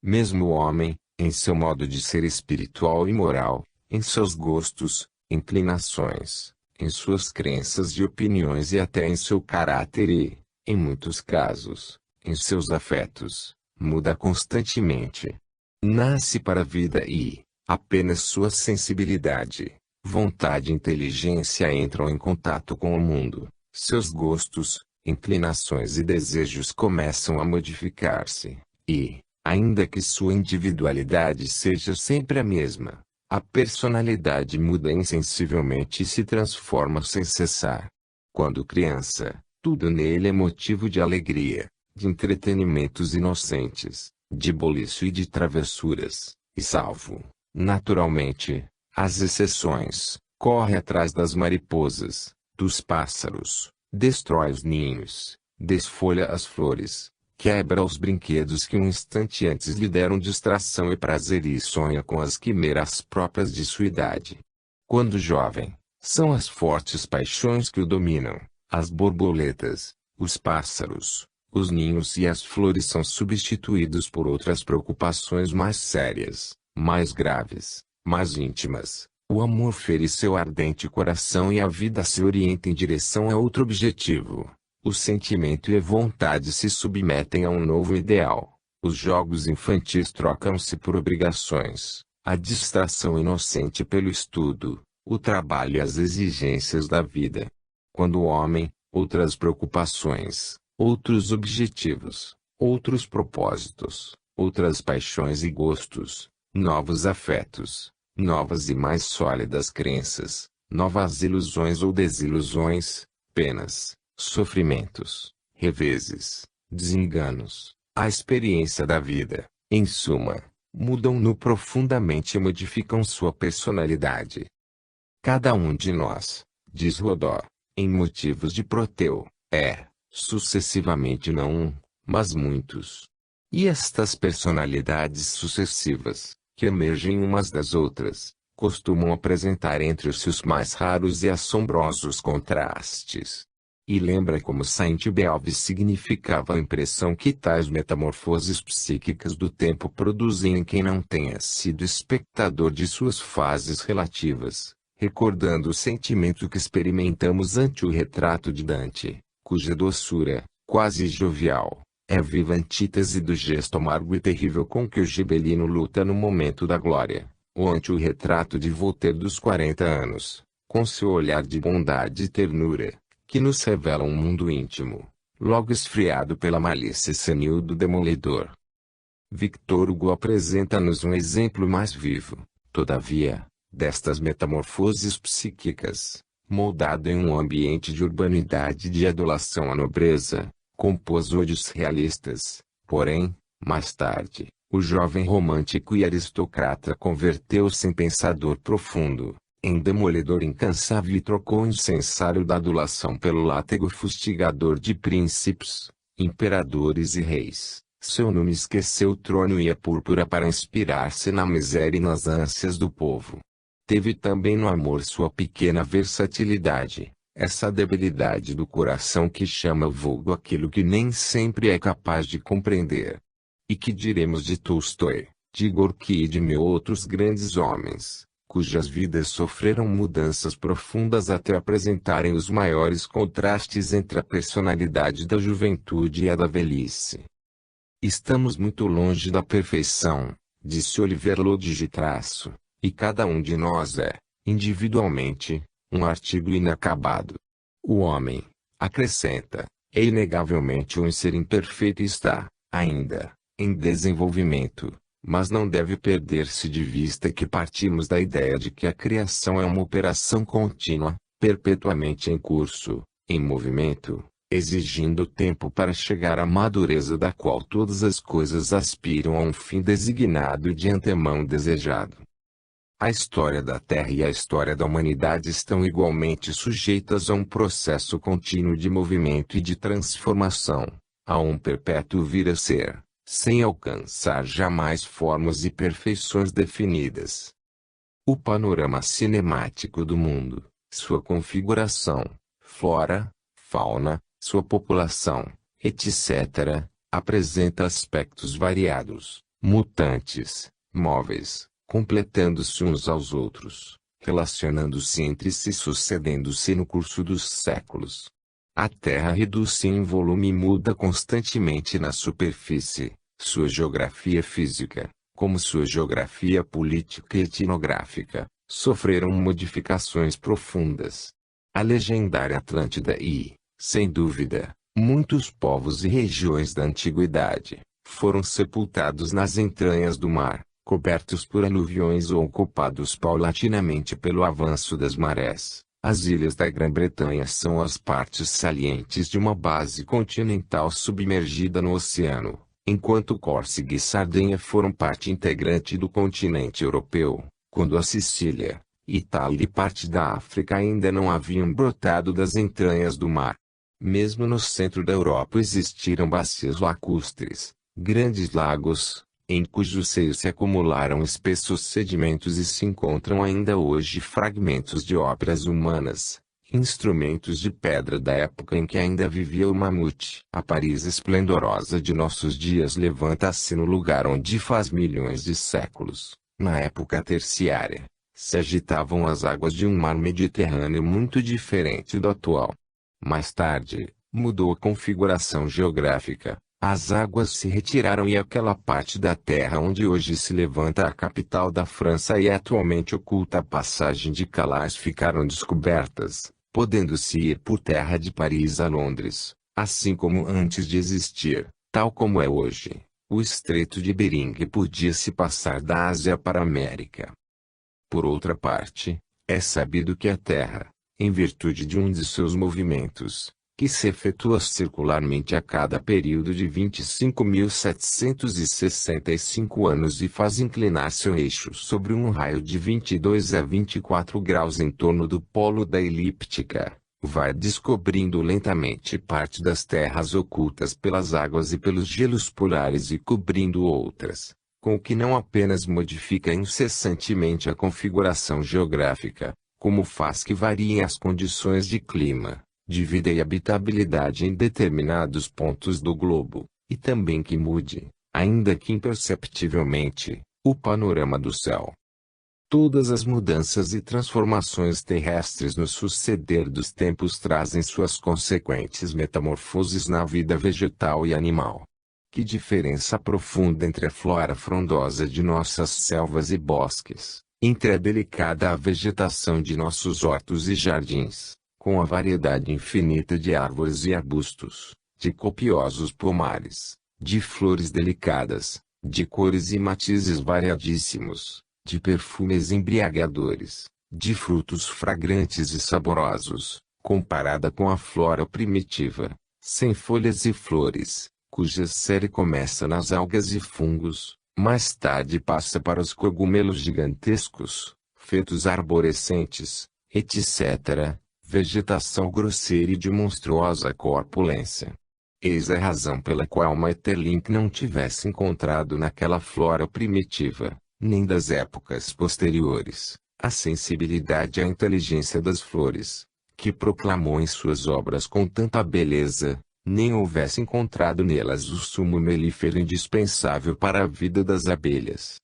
S1: Mesmo o homem, em seu modo de ser espiritual e moral, em seus gostos, inclinações, em suas crenças e opiniões e até em seu caráter e, em muitos casos, em seus afetos, muda constantemente. Nasce para a vida e, apenas sua sensibilidade, vontade e inteligência entram em contato com o mundo, seus gostos, inclinações e desejos começam a modificar-se, e, ainda que sua individualidade seja sempre a mesma, a personalidade muda insensivelmente e se transforma sem cessar. Quando criança, tudo nele é motivo de alegria, de entretenimentos inocentes, de boliço e de travessuras, e salvo, naturalmente, as exceções, corre atrás das mariposas, dos pássaros, destrói os ninhos, desfolha as flores, quebra os brinquedos que um instante antes lhe deram distração e prazer e sonha com as quimeras próprias de sua idade. Quando jovem, são as fortes paixões que o dominam, as borboletas, os pássaros, os ninhos e as flores são substituídos por outras preocupações mais sérias, mais graves, mais íntimas. O amor fere seu ardente coração e a vida se orienta em direção a outro objetivo. O sentimento e a vontade se submetem a um novo ideal. Os jogos infantis trocam-se por obrigações, a distração inocente pelo estudo, o trabalho e as exigências da vida. Quando o homem, outras preocupações, outros objetivos, outros propósitos, outras paixões e gostos, novos afetos, novas e mais sólidas crenças, novas ilusões ou desilusões, penas, sofrimentos, reveses, desenganos, a experiência da vida, em suma, mudam-no profundamente e modificam sua personalidade. Cada um de nós, diz Rodó, em Motivos de Proteu, é, sucessivamente não um, mas muitos. E estas personalidades sucessivas, que emergem umas das outras, costumam apresentar entre os seus mais raros e assombrosos contrastes. E lembra como Saint-Beuve significava a impressão que tais metamorfoses psíquicas do tempo produzem em quem não tenha sido espectador de suas fases relativas, recordando o sentimento que experimentamos ante o retrato de Dante, cuja doçura, quase jovial, é viva antítese do gesto amargo e terrível com que o gibelino luta no momento da glória, ou ante o retrato de Voltaire dos 40 anos, com seu olhar de bondade e ternura, que nos revela um mundo íntimo, logo esfriado pela malícia senil do demolidor. Victor Hugo apresenta-nos um exemplo mais vivo, todavia, destas metamorfoses psíquicas, moldado em um ambiente de urbanidade e de adulação à nobreza, compôs odes realistas. Porém, mais tarde, o jovem romântico e aristocrata converteu-se em pensador profundo, em demolidor incansável e trocou o incensário da adulação pelo látego fustigador de príncipes, imperadores e reis. Seu nome esqueceu o trono e a púrpura para inspirar-se na miséria e nas ânsias do povo. Teve também no amor sua pequena versatilidade, essa debilidade do coração que chama vulgo aquilo que nem sempre é capaz de compreender. E que diremos de Tolstói, de Gorky e de mil outros grandes homens, cujas vidas sofreram mudanças profundas até apresentarem os maiores contrastes entre a personalidade da juventude e a da velhice. Estamos muito longe da perfeição, disse Olivier Lodi de Traço, e cada um de nós é, individualmente, um artigo inacabado. O homem, acrescenta, é inegavelmente um ser imperfeito e está, ainda, em desenvolvimento, mas não deve perder-se de vista que partimos da ideia de que a criação é uma operação contínua, perpetuamente em curso, em movimento, exigindo tempo para chegar à madureza da qual todas as coisas aspiram a um fim designado e de antemão desejado. A história da Terra e a história da humanidade estão igualmente sujeitas a um processo contínuo de movimento e de transformação, a um perpétuo vir a ser, sem alcançar jamais formas e perfeições definidas. O panorama cinemático do mundo, sua configuração, flora, fauna, sua população, etc., apresenta aspectos variados, mutantes, móveis, completando-se uns aos outros, relacionando-se entre si e sucedendo-se no curso dos séculos. A Terra reduz-se em volume e muda constantemente na superfície, sua geografia física, como sua geografia política e etnográfica, sofreram modificações profundas. A legendária Atlântida e, sem dúvida, muitos povos e regiões da antiguidade, foram sepultados nas entranhas do mar, cobertos por aluviões ou ocupados paulatinamente pelo avanço das marés. As ilhas da Grã-Bretanha são as partes salientes de uma base continental submergida no oceano, enquanto Córcega e Sardenha foram parte integrante do continente europeu, quando a Sicília, Itália e parte da África ainda não haviam brotado das entranhas do mar. Mesmo no centro da Europa existiram bacias lacustres, grandes lagos, em cujo seio se acumularam espessos sedimentos e se encontram ainda hoje fragmentos de obras humanas, instrumentos de pedra da época em que ainda vivia o mamute. A Paris esplendorosa de nossos dias levanta-se no lugar onde faz milhões de séculos, na época terciária, se agitavam as águas de um mar Mediterrâneo muito diferente do atual. Mais tarde, mudou a configuração geográfica. As águas se retiraram e aquela parte da terra onde hoje se levanta a capital da França e atualmente oculta a passagem de Calais ficaram descobertas, podendo-se ir por terra de Paris a Londres, assim como antes de existir, tal como é hoje, o Estreito de Bering podia-se passar da Ásia para a América. Por outra parte, é sabido que a Terra, em virtude de um de seus movimentos, que se efetua circularmente a cada período de 25.765 anos e faz inclinar seu eixo sobre um raio de 22 a 24 graus em torno do polo da elíptica, vai descobrindo lentamente parte das terras ocultas pelas águas e pelos gelos polares e cobrindo outras, com o que não apenas modifica incessantemente a configuração geográfica, como faz que variem as condições de clima, de vida e habitabilidade em determinados pontos do globo, e também que mude, ainda que imperceptivelmente, o panorama do céu. Todas as mudanças e transformações terrestres no suceder dos tempos trazem suas consequentes metamorfoses na vida vegetal e animal. Que diferença profunda entre a flora frondosa de nossas selvas e bosques, entre a delicada vegetação de nossos hortos e jardins, com a variedade infinita de árvores e arbustos, de copiosos pomares, de flores delicadas, de cores e matizes variadíssimos, de perfumes embriagadores, de frutos fragrantes e saborosos, comparada com a flora primitiva, sem folhas e flores, cuja série começa nas algas e fungos, mais tarde passa para os cogumelos gigantescos, fetos arborescentes, etc., vegetação grosseira e de monstruosa corpulência. Eis a razão pela qual Maeterlinck não tivesse encontrado naquela flora primitiva, nem das épocas posteriores, a sensibilidade à inteligência das flores, que proclamou em suas obras com tanta beleza, nem houvesse encontrado nelas o sumo melífero indispensável para a vida das abelhas.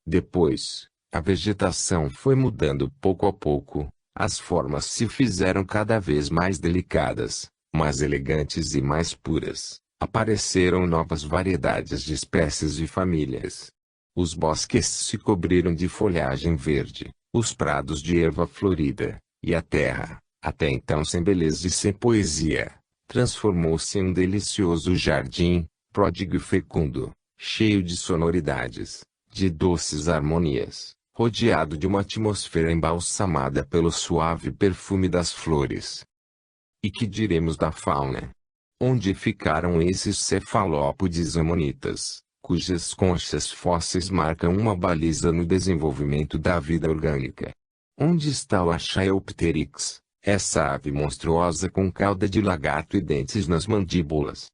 S1: Depois, a vegetação foi mudando pouco a pouco, as formas se fizeram cada vez mais delicadas, mais elegantes e mais puras, apareceram novas variedades de espécies e famílias. Os bosques se cobriram de folhagem verde, os prados de erva florida, e a terra, até então sem beleza e sem poesia, transformou-se em um delicioso jardim, pródigo e fecundo, cheio de sonoridades, de doces harmonias, rodeado de uma atmosfera embalsamada pelo suave perfume das flores. E que diremos da fauna? Onde ficaram esses cefalópodes amonitas, cujas conchas fósseis marcam uma baliza no desenvolvimento da vida orgânica? Onde está o Archaeopteryx, essa ave monstruosa com cauda de lagarto e dentes nas mandíbulas?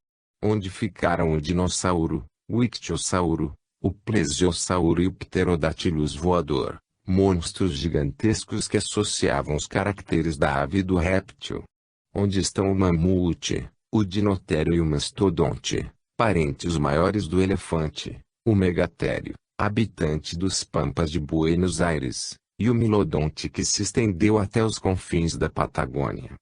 S1: Onde ficaram o dinossauro, o ictiosauro, o plesiosauro e o pterodactylus voador, monstros gigantescos que associavam os caracteres da ave e do réptil? Onde estão o mamute, o dinotério e o mastodonte, parentes maiores do elefante, o megatério, habitante dos pampas de Buenos Aires, e o milodonte que se estendeu até os confins da Patagônia?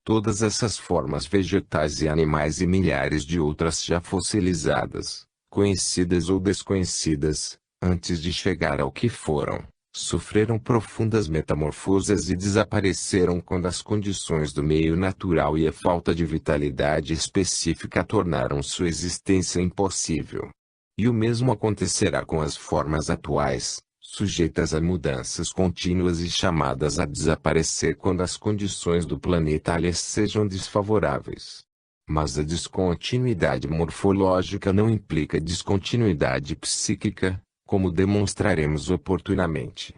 S1: Todas essas formas vegetais e animais e milhares de outras já fossilizadas, conhecidas ou desconhecidas, antes de chegar ao que foram, sofreram profundas metamorfoses e desapareceram quando as condições do meio natural e a falta de vitalidade específica tornaram sua existência impossível. E o mesmo acontecerá com as formas atuais, sujeitas a mudanças contínuas e chamadas a desaparecer quando as condições do planeta lhes sejam desfavoráveis. Mas a descontinuidade morfológica não implica descontinuidade psíquica, como demonstraremos oportunamente.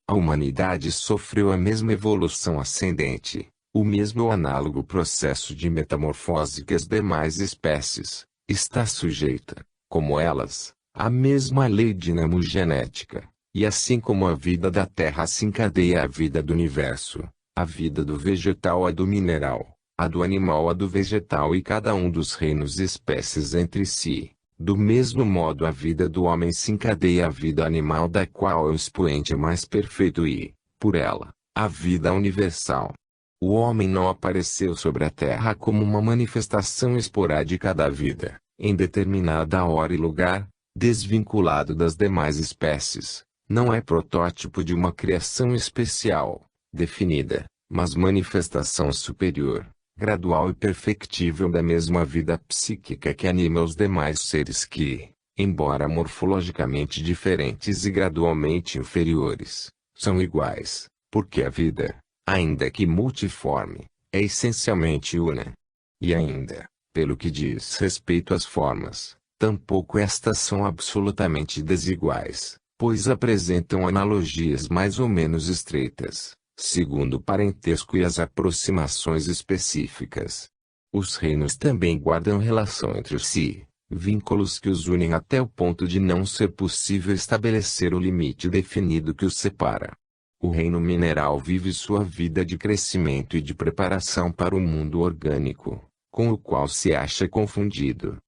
S1: A humanidade sofreu a mesma evolução ascendente, o mesmo ou análogo processo de metamorfose que as demais espécies, está sujeita, como elas, à mesma lei dinamogenética, e assim como a vida da Terra se encadeia à vida do universo, a vida do vegetal à do mineral, a do animal à do vegetal e cada um dos reinos e espécies entre si. Do mesmo modo a vida do homem se encadeia à vida animal da qual é o expoente mais perfeito e, por ela, a vida universal. O homem não apareceu sobre a terra como uma manifestação esporádica da vida, em determinada hora e lugar, desvinculado das demais espécies. Não é protótipo de uma criação especial, definida, mas manifestação superior, gradual e perfectível da mesma vida psíquica que anima os demais seres que, embora morfologicamente diferentes e gradualmente inferiores, são iguais, porque a vida, ainda que multiforme, é essencialmente una. E ainda, pelo que diz respeito às formas, tampouco estas são absolutamente desiguais, pois apresentam analogias mais ou menos estreitas, segundo o parentesco e as aproximações específicas. Os reinos também guardam relação entre si, vínculos que os unem até o ponto de não ser possível estabelecer o limite definido que os separa. O reino mineral vive sua vida de crescimento e de preparação para o mundo orgânico, com o qual se acha confundido.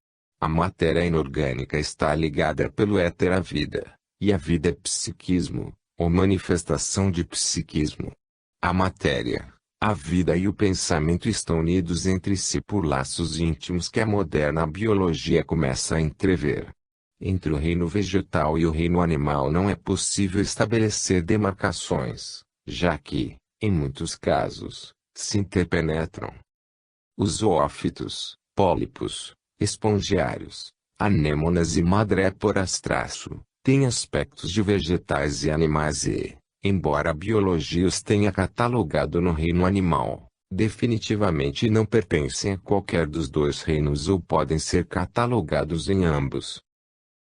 S1: A matéria inorgânica está ligada pelo éter à vida, e a vida é psiquismo, ou manifestação de psiquismo. A matéria, a vida e o pensamento estão unidos entre si por laços íntimos que a moderna biologia começa a entrever. Entre o reino vegetal e o reino animal não é possível estabelecer demarcações, já que, em muitos casos, se interpenetram. Os zoófitos, pólipos, espongiários, anêmonas e madréporas têm aspectos de vegetais e animais e, embora a biologia os tenha catalogado no reino animal, definitivamente não pertencem a qualquer dos dois reinos ou podem ser catalogados em ambos.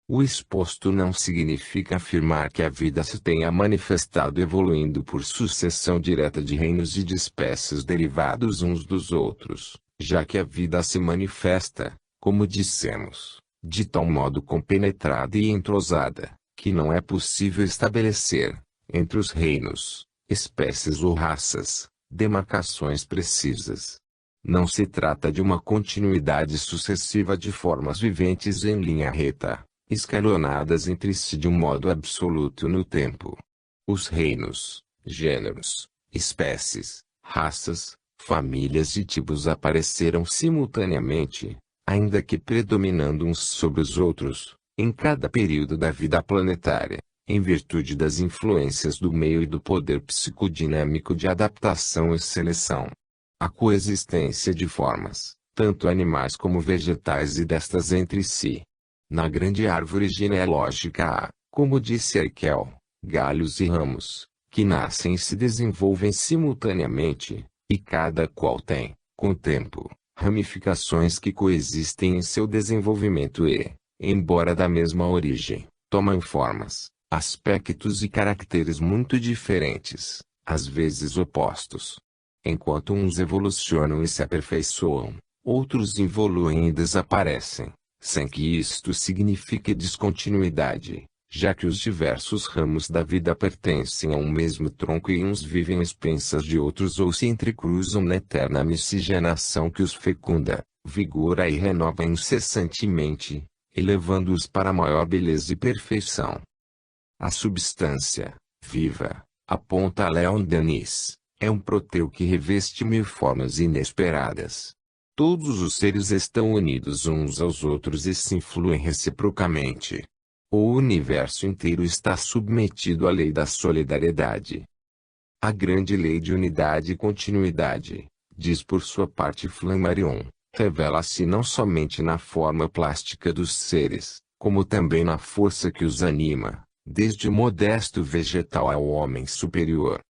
S1: O exposto não significa afirmar que a vida se tenha manifestado evoluindo por sucessão direta de reinos e de espécies derivados uns dos outros, já que a vida se manifesta, como dissemos, de tal modo compenetrada e entrosada, que não é possível estabelecer, entre os reinos, espécies ou raças, demarcações precisas. Não se trata de uma continuidade sucessiva de formas viventes em linha reta, escalonadas entre si de um modo absoluto no tempo. Os reinos, gêneros, espécies, raças, famílias e tipos apareceram simultaneamente, ainda que predominando uns sobre os outros, em cada período da vida planetária, em virtude das influências do meio e do poder psicodinâmico de adaptação e seleção. A coexistência de formas, tanto animais como vegetais e destas entre si. Na grande árvore genealógica há, como disse Haeckel, galhos e ramos, que nascem e se desenvolvem simultaneamente, e cada qual tem, com o tempo, ramificações que coexistem em seu desenvolvimento e, embora da mesma origem, tomam formas, aspectos e caracteres muito diferentes, às vezes opostos. Enquanto uns evolucionam e se aperfeiçoam, outros evoluem e desaparecem, sem que isto signifique descontinuidade, já que os diversos ramos da vida pertencem a um mesmo tronco e uns vivem às expensas de outros ou se entrecruzam na eterna miscigenação que os fecunda, vigora e renova incessantemente, elevando-os para maior beleza e perfeição. A substância, viva, aponta Leon Denis, é um proteu que reveste mil formas inesperadas. Todos os seres estão unidos uns aos outros e se influem reciprocamente. O universo inteiro está submetido à lei da solidariedade. A grande lei de unidade e continuidade, diz por sua parte Flammarion, revela-se não somente na forma plástica dos seres, como também na força que os anima, desde o modesto vegetal ao homem superior.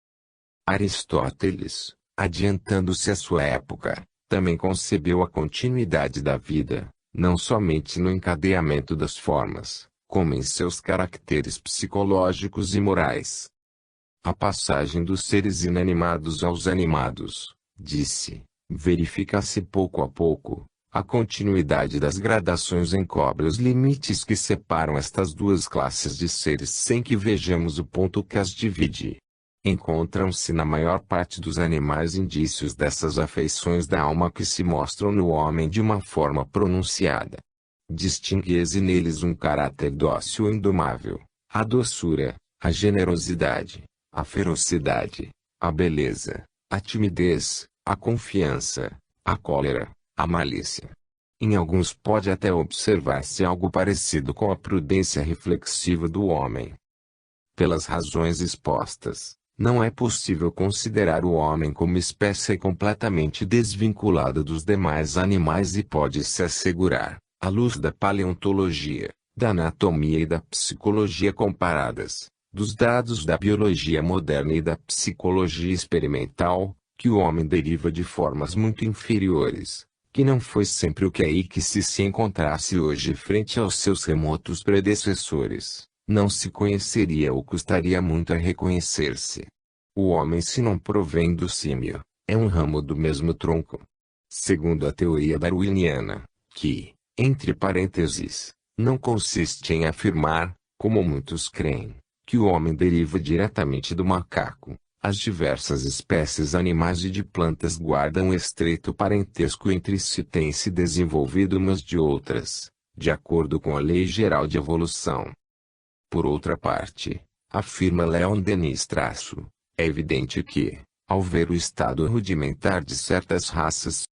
S1: Aristóteles, adiantando-se à sua época, também concebeu a continuidade da vida, não somente no encadeamento das formas, como em seus caracteres psicológicos e morais. A passagem dos seres inanimados aos animados, disse, verifica-se pouco a pouco. A continuidade das gradações encobre os limites que separam estas duas classes de seres sem que vejamos o ponto que as divide. Encontram-se na maior parte dos animais indícios dessas afeições da alma que se mostram no homem de uma forma pronunciada. Distingue-se neles um caráter dócil e indomável, a doçura, a generosidade, a ferocidade, a beleza, a timidez, a confiança, a cólera, a malícia. Em alguns pode até observar-se algo parecido com a prudência reflexiva do homem. Pelas razões expostas, não é possível considerar o homem como espécie completamente desvinculada dos demais animais e pode-se assegurar, à luz da paleontologia, da anatomia e da psicologia comparadas, dos dados da biologia moderna e da psicologia experimental, que o homem deriva de formas muito inferiores, que não foi sempre o que aí que se encontrasse hoje frente aos seus remotos predecessores. Não se conheceria ou custaria muito a reconhecer-se. O homem, se não provém do símio, é um ramo do mesmo tronco. Segundo a teoria darwiniana, que, entre parênteses, não consiste em afirmar, como muitos creem, que o homem deriva diretamente do macaco, as diversas espécies animais e de plantas guardam estreito parentesco entre si e têm se desenvolvido umas de outras, de acordo com a lei geral de evolução. Por outra parte, afirma Leon Denis Traço, é evidente que, ao ver o estado rudimentar de certas raças,